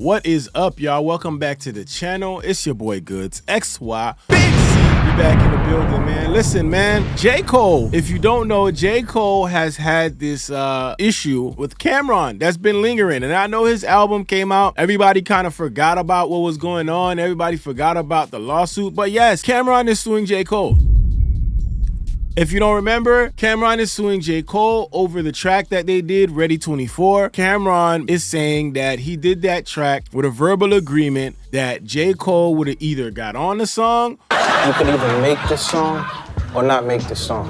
What is up, y'all? Welcome back to the channel. It's your boy Goods, XY, Big C. We back in the building, man. Listen, man, J. Cole, if you don't know, J. Cole has had this issue with Camron that's been lingering. And I know his album came out. Everybody kind of forgot about what was going on. Everybody forgot about the lawsuit. But yes, Camron is suing J. Cole. If you don't remember, Camron is suing J. Cole over the track that they did, Ready 24. Camron is saying that he did that track with a verbal agreement that J. Cole would have either got on the song. You could either make the song or not make the song.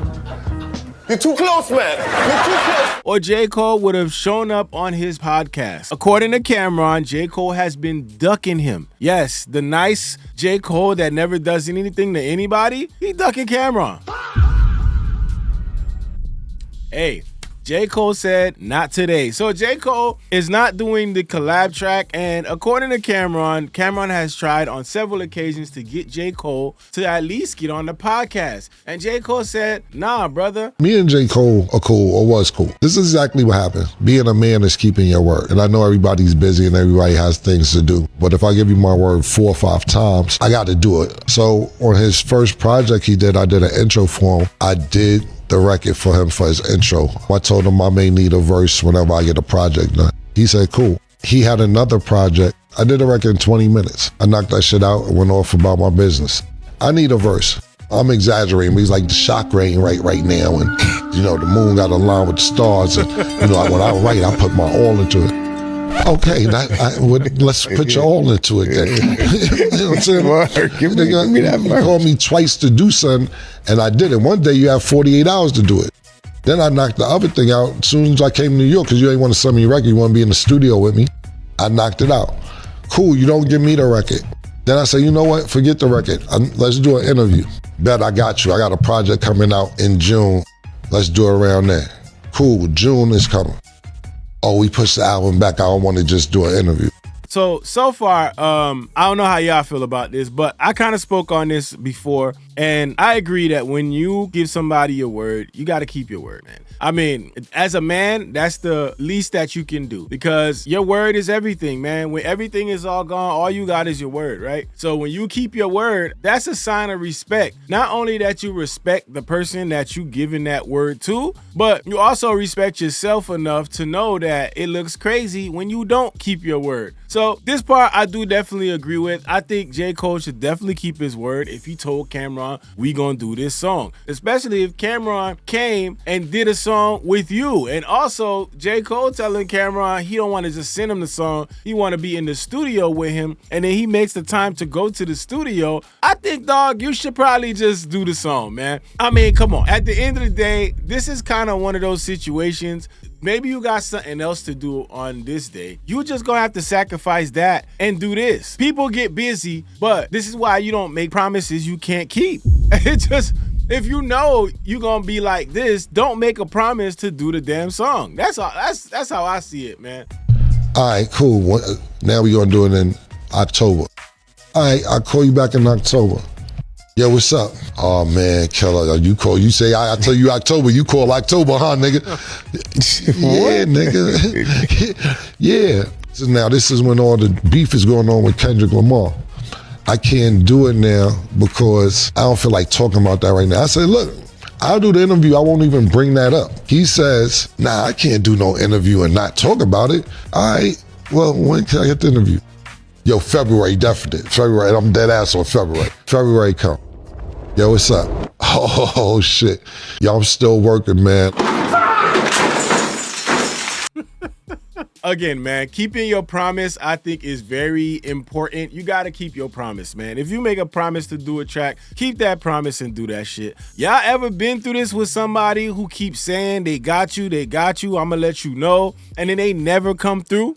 You're too close, man. You're too close. Or J. Cole would have shown up on his podcast. According to Camron, J. Cole has been ducking him. Yes, the nice J. Cole that never does anything to anybody, he ducking Camron. Hey, J. Cole said, not today. So J. Cole is not doing the collab track. And according to Camron, Camron has tried on several occasions to get J. Cole to at least get on the podcast. And J. Cole said, nah, brother. Me and J. Cole are cool, or was cool. This is exactly what happened. Being a man is keeping your word. And I know everybody's busy and everybody has things to do. But if I give you my word 4 or 5 times, I got to do it. So on his first project he did, I did an intro for him. I did the record for him for his intro. I told him I may need a verse whenever I get a project done. He said, cool. He had another project. I did a record in 20 minutes. I knocked that shit out and went off about my business. I need a verse. I'm exaggerating, but he's like the shock rain right now. And, you know, the moon got aligned with the stars. And, you know, when I write, I put my all into it. Okay, let's put your all into it then. You know what I'm saying? Give me that. You called me twice to do something, and I did it. One day you have 48 hours to do it. Then I knocked the other thing out as soon as I came to New York, because you ain't want to send me a record. You want to be in the studio with me. I knocked it out. Cool, you don't give me the record. Then I say, you know what? Forget the record. Let's do an interview. Bet I got you. I got a project coming out in June. Let's do it around there. Cool, June is coming. Oh, we pushed the album back. I don't want to just do an interview. So far, I don't know how y'all feel about this, but I kind of spoke on this before, and I agree that when you give somebody your word, you got to keep your word, man. I mean, as a man, that's the least that you can do, because your word is everything, man. When everything is all gone, all you got is your word, right? So when you keep your word, that's a sign of respect. Not only that you respect the person that you giving that word to, but you also respect yourself enough to know that it looks crazy when you don't keep your word. So this part I do definitely agree with. I think J. Cole should definitely keep his word if he told Camron, we gonna do this song. Especially if Camron came and did a song with you. And also, J. Cole telling Camron he don't want to just send him the song, he want to be in the studio with him, and then he makes the time to go to the studio. I think, dog, you should probably just do the song, man. I mean, come on. At the end of the day, this is kind of one of those situations. Maybe you got something else to do on this day. You just gonna have to sacrifice that and do this. People get busy, but this is why you don't make promises you can't keep. It just, if you know you're gonna be like this, don't make a promise to do the damn song. That's all. That's how I see it, man. All right, cool. Now we're gonna do it in October. All right, I'll call you back in October. Yo, what's up? Oh man, Keller, you say I tell you October, you call October, huh, nigga? Yeah, nigga. Yeah. So now this is when all the beef is going on with Kendrick Lamar. I can't do it now because I don't feel like talking about that right now. I said, look, I'll do the interview. I won't even bring that up. He says, nah, I can't do no interview and not talk about it. All right, well, when can I get the interview? Yo, February, definite. February, I'm dead ass on February. February come. Yo, what's up? Oh, shit. Yo, I'm still working, man. Again, man, keeping your promise, I think, is very important. You got to keep your promise, man. If you make a promise to do a track, keep that promise and do that shit. Y'all ever been through this with somebody who keeps saying they got you, I'm going to let you know, and then they never come through?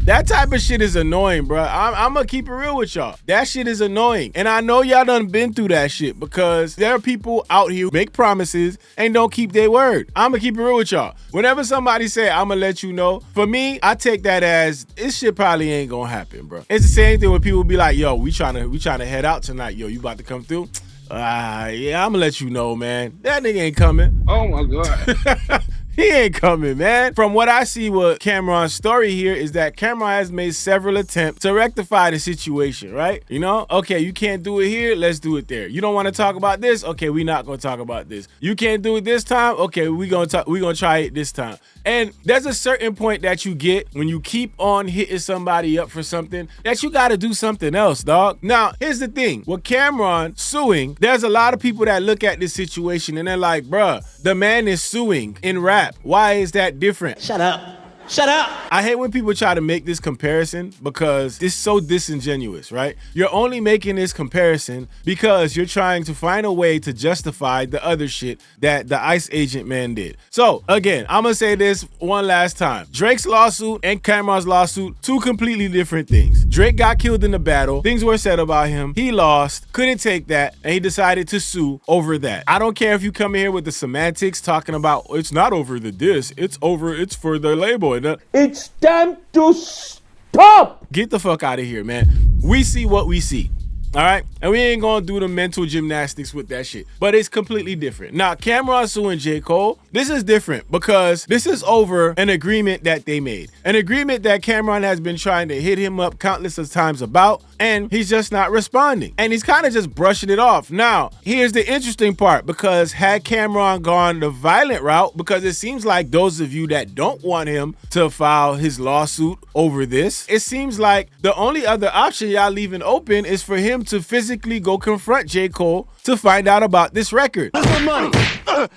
That type of shit is annoying, bro. I'm going to keep it real with y'all. That shit is annoying. And I know y'all done been through that shit because there are people out here who make promises and don't keep their word. I'm going to keep it real with y'all. Whenever somebody say, I'm going to let you know, for me, I take that as, this shit probably ain't going to happen, bro. It's the same thing when people be like, yo, we trying to head out tonight. Yo, you about to come through? Yeah, I'm going to let you know, man. That nigga ain't coming. Oh, my God. He ain't coming, man. From what I see, what Camron's story here is that Camron has made several attempts to rectify the situation, right? You know, okay, you can't do it here, let's do it there. You don't want to talk about this? Okay, we're not gonna talk about this. You can't do it this time? Okay, we're gonna try it this time. And there's a certain point that you get when you keep on hitting somebody up for something that you gotta do something else, dog. Now, here's the thing. With Camron suing, there's a lot of people that look at this situation and they're like, bruh, the man is suing in rap. Why is that different? Shut up. Shut up. I hate when people try to make this comparison because it's so disingenuous, right? You're only making this comparison because you're trying to find a way to justify the other shit that the ICE agent man did. So again, I'm gonna say this one last time. Drake's lawsuit and Camron's lawsuit, two completely different things. Drake got killed in the battle. Things were said about him. He lost, couldn't take that, and he decided to sue over that. I don't care if you come in here with the semantics talking about it's not over the diss, it's for the label. It's time to stop. Get the fuck out of here, man. We see what we see. All right? And we ain't gonna do the mental gymnastics with that shit. But it's completely different. Now, Camron suing J. Cole, this is different because this is over an agreement that they made. An agreement that Camron has been trying to hit him up countless of times about, and he's just not responding. And he's kind of just brushing it off. Now, here's the interesting part, because had Camron gone the violent route, because it seems like those of you that don't want him to file his lawsuit over this, it seems like the only other option y'all leaving open is for him to physically go confront J. Cole to find out about this record. Where's my money?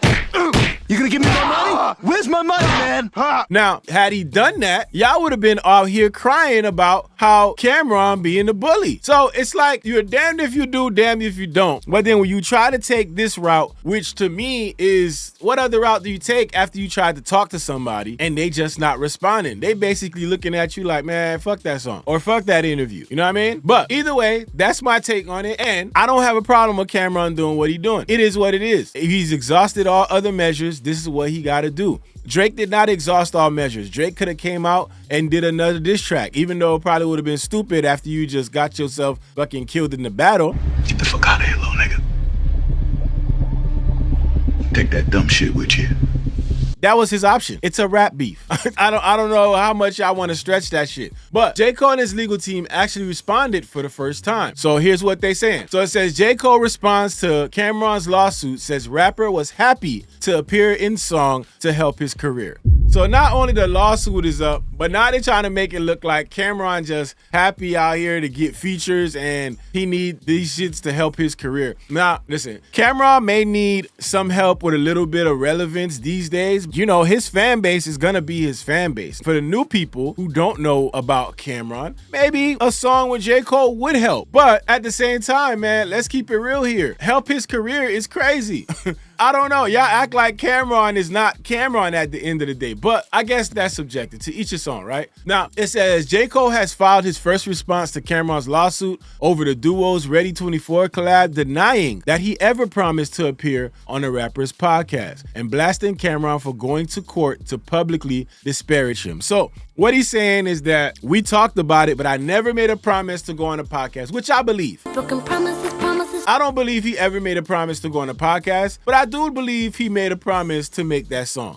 You gonna give me my money? Where's my money, man? Now, had he done that, y'all would have been out here crying about how Camron being the bully. So it's like you're damned if you do, damned if you don't. But then when you try to take this route, which to me is, what other route do you take after you tried to talk to somebody and they just not responding? They basically looking at you like, man, fuck that song or fuck that interview. You know what I mean? But either way, that's my take on it. And I don't have a problem with Camron doing what he's doing. It is what it is. If he's exhausted all other measures, this is what he got to do. Drake did not exhaust all measures. Drake could have came out and did another diss track, even though it probably would have been stupid after you just got yourself fucking killed in the battle. Get the fuck out of here, little nigga. Take that dumb shit with you. That was his option. It's a rap beef. I don't know how much I want to stretch that shit. But J. Cole and his legal team actually responded for the first time. So here's what they saying. So it says J. Cole responds to Camron's lawsuit, says rapper was happy to appear in song to help his career. So not only the lawsuit is up, but now they're trying to make it look like Camron just happy out here to get features and he need these shits to help his career. Now, listen, Camron may need some help with a little bit of relevance these days. You know, his fan base is gonna be his fan base. For the new people who don't know about Camron, maybe a song with J. Cole would help. But at the same time, man, let's keep it real here. Help his career is crazy. I don't know. Y'all act like Camron is not Camron at the end of the day, but I guess that's subjective to each his own, right? Now, it says J. Cole has filed his first response to Camron's lawsuit over the duo's Ready 24 collab, denying that he ever promised to appear on the rapper's podcast and blasting Camron for going to court to publicly disparage him. So what he's saying is that we talked about it, but I never made a promise to go on a podcast, which I believe. Broken promises. I don't believe he ever made a promise to go on a podcast, but I do believe he made a promise to make that song.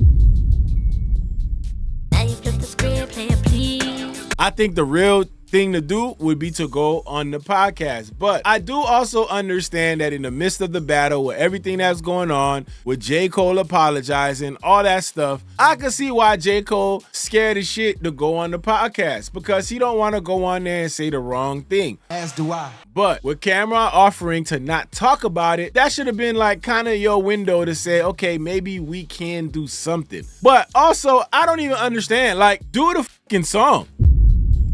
Now you flip the script, player, please. I think the real thing to do would be to go on the podcast. But I do also understand that in the midst of the battle with everything that's going on, with J. Cole apologizing, all that stuff, I can see why J. Cole scared as shit to go on the podcast because he don't want to go on there and say the wrong thing. As do I. But with Camron offering to not talk about it, that should have been like kind of your window to say, okay, maybe we can do something. But also, I don't even understand. Like, do the fucking song.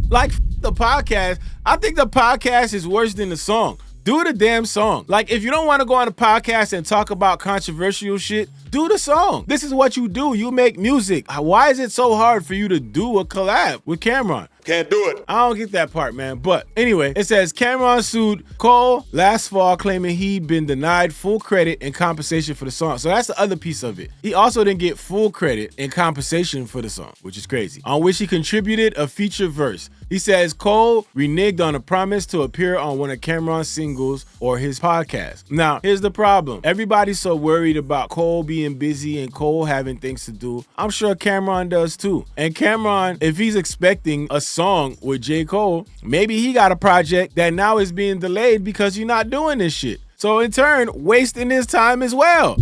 Like, the podcast. I think the podcast is worse than the song. Do the damn song. Like, if you don't want to go on a podcast and talk about controversial shit, do the song. This is what you do. You make music. Why is it so hard for you to do a collab with Camron? Can't do it. I don't get that part, man. But anyway, it says Camron sued Cole last fall, claiming he'd been denied full credit and compensation for the song. So that's the other piece of it. He also didn't get full credit and compensation for the song, which is crazy, on which he contributed a feature verse. He says Cole reneged on a promise to appear on one of Camron's singles or his podcast. Now, here's the problem. Everybody's so worried about Cole being busy and Cole having things to do. I'm sure Camron does too. And Camron, if he's expecting a song with J. Cole, maybe he got a project that now is being delayed because you're not doing this shit. So in turn, wasting his time as well.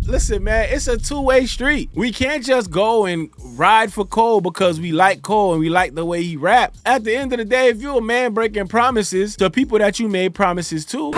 Listen, man, it's a two-way street. We can't just go and ride for Cole because we like Cole and we like the way he rap. At the end of the day, if you're a man breaking promises to people that you made promises to,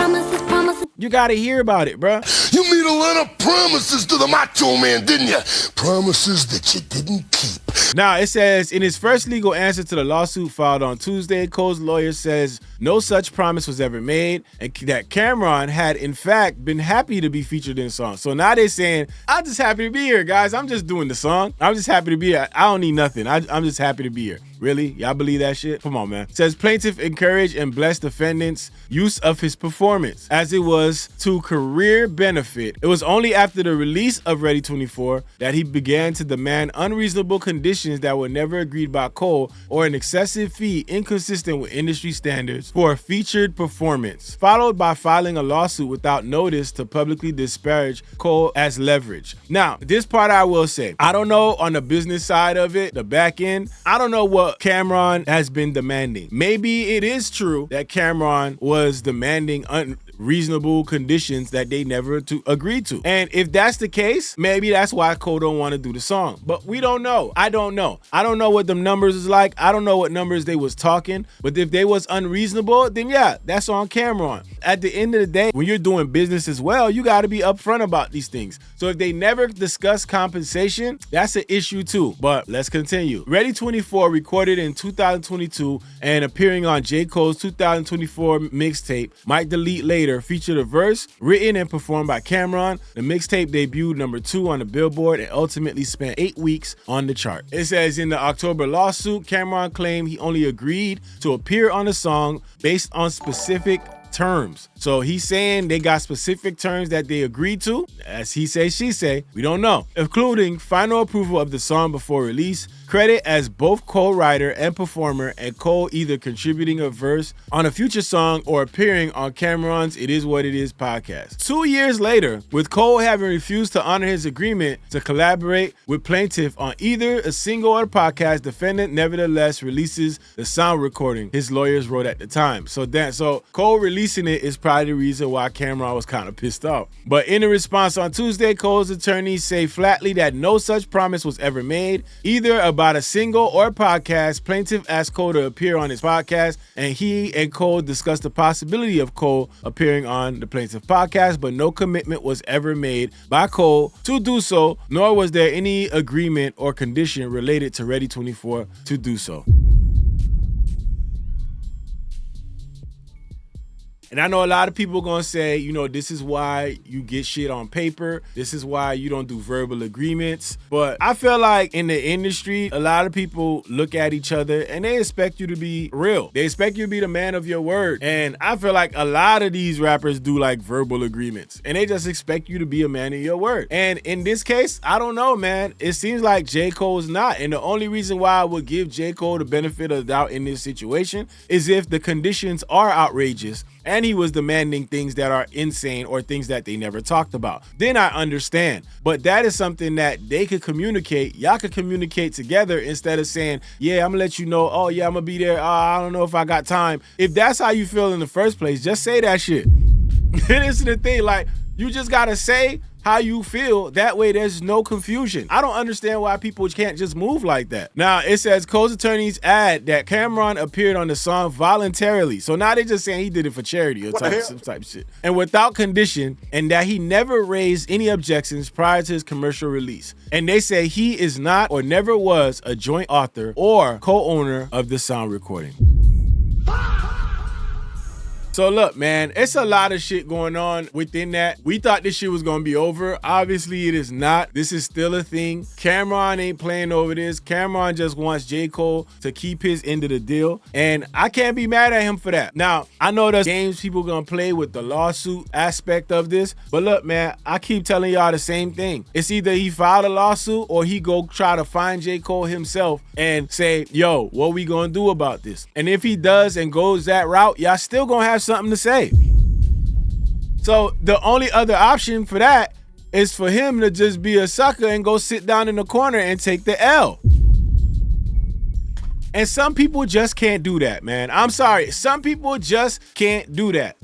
you gotta hear about it, bruh. You made a lot of promises to the Macho Man, didn't you? Promises that you didn't keep. Now, it says, in his first legal answer to the lawsuit filed on Tuesday, Cole's lawyer says no such promise was ever made and that Camron had, in fact, been happy to be featured in the song. So now they're saying, I'm just happy to be here, guys. I'm just doing the song. I'm just happy to be here. I don't need nothing. I'm just happy to be here. Really? Y'all believe that shit? Come on, man. It says plaintiff encouraged and blessed defendant's use of his performance as it was to career benefit. It was only after the release of Ready 24 that he began to demand unreasonable conditions that were never agreed by Cole or an excessive fee inconsistent with industry standards for a featured performance, followed by filing a lawsuit without notice to publicly disparage Cole as leverage. Now, this part I will say, I don't know on the business side of it, the back end, I don't know what Camron has been demanding. Maybe it is true that Camron was demanding unreasonable conditions that they never agreed to. And if that's the case, maybe that's why Cole don't want to do the song. But we don't know. I don't know. I don't know what the numbers is like. I don't know what numbers they was talking. But if they was unreasonable, then yeah, that's on Camron. At the end of the day, when you're doing business as well, you got to be upfront about these things. So if they never discuss compensation, that's an issue too. But let's continue. Ready 24 recorded in 2022 and appearing on J. Cole's 2024 mixtape, Might Delete Later, featured a verse written and performed by Camron. The mixtape debuted number 2 on the Billboard and ultimately spent 8 weeks on the chart. It says in the October lawsuit, Camron claimed he only agreed to appear on the song based on specific terms. So he's saying they got specific terms that they agreed to. As he say, she say, we don't know. Including final approval of the song before release, credit as both co-writer and performer, and Cole either contributing a verse on a future song or appearing on Camron's It Is What It Is podcast. 2 years later, with Cole having refused to honor his agreement to collaborate with plaintiff on either a single or a podcast, defendant nevertheless releases the sound recording his lawyers wrote at the time. So Cole releasing it is probably the reason why Camron was kind of pissed off. But in a response on Tuesday, Cole's attorneys say flatly that no such promise was ever made, either about a single or a podcast. Plaintiff asked Cole to appear on his podcast, and he and Cole discussed the possibility of Cole appearing on the plaintiff podcast, but no commitment was ever made by Cole to do so, nor was there any agreement or condition related to Ready 24 to do so. And I know a lot of people are going to say, you know, this is why you get shit on paper. This is why you don't do verbal agreements. But I feel like in the industry, a lot of people look at each other and they expect you to be real. They expect you to be the man of your word. And I feel like a lot of these rappers do like verbal agreements and they just expect you to be a man of your word. And in this case, I don't know, man. It seems like J. Cole's not. And the only reason why I would give J. Cole the benefit of the doubt in this situation is if the conditions are outrageous and he was demanding things that are insane or things that they never talked about. Then I understand. But that is something that they could communicate. Y'all could communicate together instead of saying, yeah, I'm gonna let you know, oh yeah, I'm gonna be there. I don't know if I got time. If that's how you feel in the first place, just say that shit. This is the thing, like, you just gotta say how you feel. That way there's no confusion. I don't understand why people can't just move like that. Now, it says Cole's attorneys add that Camron appeared on the song voluntarily. So now they're just saying he did it for charity or some type of shit. And without condition, and that he never raised any objections prior to his commercial release. And they say he is not or never was a joint author or co-owner of the sound recording. So look, man, it's a lot of shit going on within that. We thought this shit was gonna be over. Obviously, it is not. This is still a thing. Camron ain't playing over this. Camron just wants J. Cole to keep his end of the deal. And I can't be mad at him for that. Now, I know there's games people gonna play with the lawsuit aspect of this. But look, man, I keep telling y'all the same thing. It's either he filed a lawsuit or he go try to find J. Cole himself and say, yo, what we gonna do about this? And if he does and goes that route, y'all still gonna have something to say. So the only other option for that is for him to just be a sucker and go sit down in the corner and take the L. And some people just can't do that, man. I'm sorry. Some people just can't do that.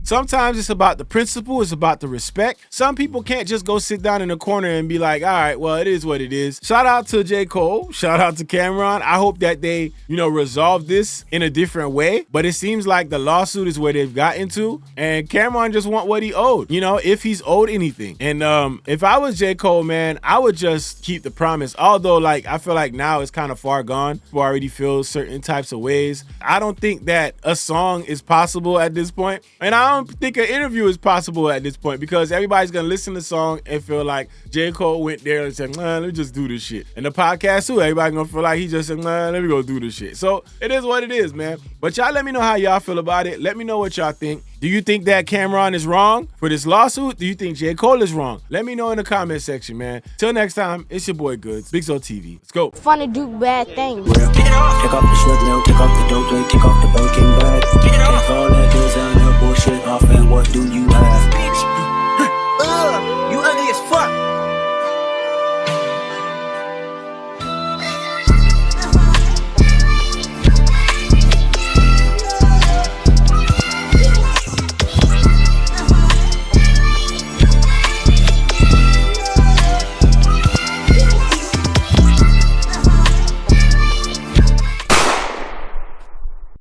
Sometimes it's about the principle, it's about the respect. Some people can't just go sit down in the corner and be like, all right, well, it is what it is. Shout out to J. Cole, shout out to Camron. I hope that they, resolve this in a different way. But it seems like the lawsuit is where they've gotten to. And Camron just want what he owed, if he's owed anything. And if I was J. Cole, man, I would just keep the promise. Although, I feel like now it's kind of far gone. People already feel certain types of ways. I don't think that a song is possible at this point. And I don't think an interview is possible at this point because everybody's gonna listen to the song and feel like J. Cole went there and said, let me just do this shit. And the podcast too, everybody gonna feel like he just said, let me go do this shit. So it is what it is, man. But y'all let me know how y'all feel about it. Let me know what y'all think. Do you think that Camron is wrong for this lawsuit? Do you think J. Cole is wrong? Let me know in the comment section, man. Till next time, it's your boy Goods, Big Soul TV. Let's go. Fun to do bad things. Take off the shirt, take off the dope, take off the boat.